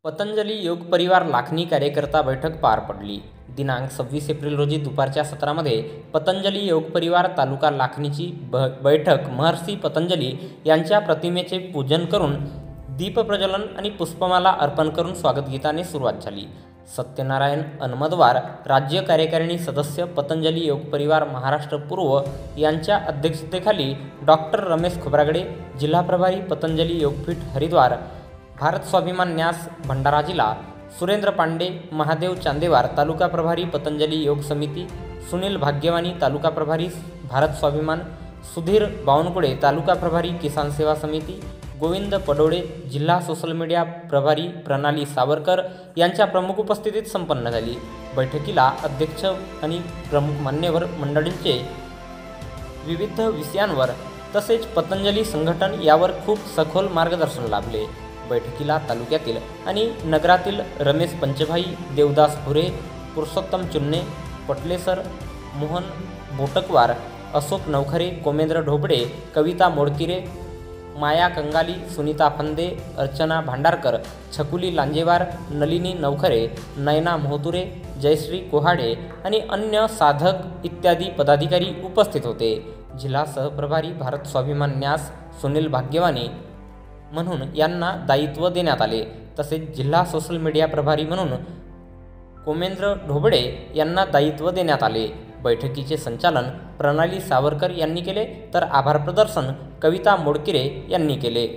पतंजली योग परिवार लाखनी कार्यकर्ता बैठक पार पडली. दिनांक 26 एप्रिल रोजी दुपारच्या सत्रामध्ये पतंजली योग परिवार तालुका लाखनीची बैठक महर्षी पतंजली यांच्या प्रतिमेचे पूजन करून दीपप्रज्वलन आणि पुष्पमाला अर्पण करून स्वागतगीताने सुरुवात झाली. सत्यनारायण अनमदवार, राज्य कार्यकारिणी सदस्य, पतंजली योग परिवार महाराष्ट्र पूर्व यांच्या अध्यक्षतेखाली डॉक्टर रमेश खोब्रागडे, जिल्हा प्रभारी पतंजली योगपीठ हरिद्वार, भारत स्वाभिमान न्यास भंडारा जिल्हा, सुरेंद्र पांडे, महादेव चांदेवार, तालुका प्रभारी पतंजली योग समिती, सुनील भाग्यवानी, तालुका प्रभारी भारत स्वाभिमान, सुधीर बावनकुळे, तालुका प्रभारी किसान सेवा समिती, गोविंद पडोळे, जिल्हा सोशल मीडिया प्रभारी प्रणाली सावरकर यांच्या प्रमुख उपस्थितीत संपन्न झाली. बैठकीला अध्यक्ष आणि प्रमुख मान्यवर मंडळींचे विविध विषयांवर तसेच पतंजली संघटन यावर खूप सखोल मार्गदर्शन लाभले. बैठकीला तालुक्यातील आणि नगरातील रमेश पंचभाई, देवदास भुरे, पुरुषोत्तम चुन्ने, पटलेसर, मोहन बोटकवार, अशोक नवखरे, कोमेंद्र ढोबळे, कविता मोडकिरे, माया कंगाली, सुनीता फंदे, अर्चना भांडारकर, छकुली लांजेवार, नलिनी नवखरे, नयना मोहतुरे, जयश्री कोहाडे आणि अन्य साधक इत्यादी पदाधिकारी उपस्थित होते. जिल्हा सहप्रभारी भारत स्वाभिमान न्यास सुनील भाग्यवानी म्हणून यांना दायित्व देण्यात आले. तसेच जिल्हा सोशल मीडिया प्रभारी म्हणून कोमेंद्र ढोबळे यांना दायित्व देण्यात आले. बैठकीचे संचालन प्रणाली सावरकर यांनी केले तर आभार प्रदर्शन कविता मोडकिरे यांनी केले.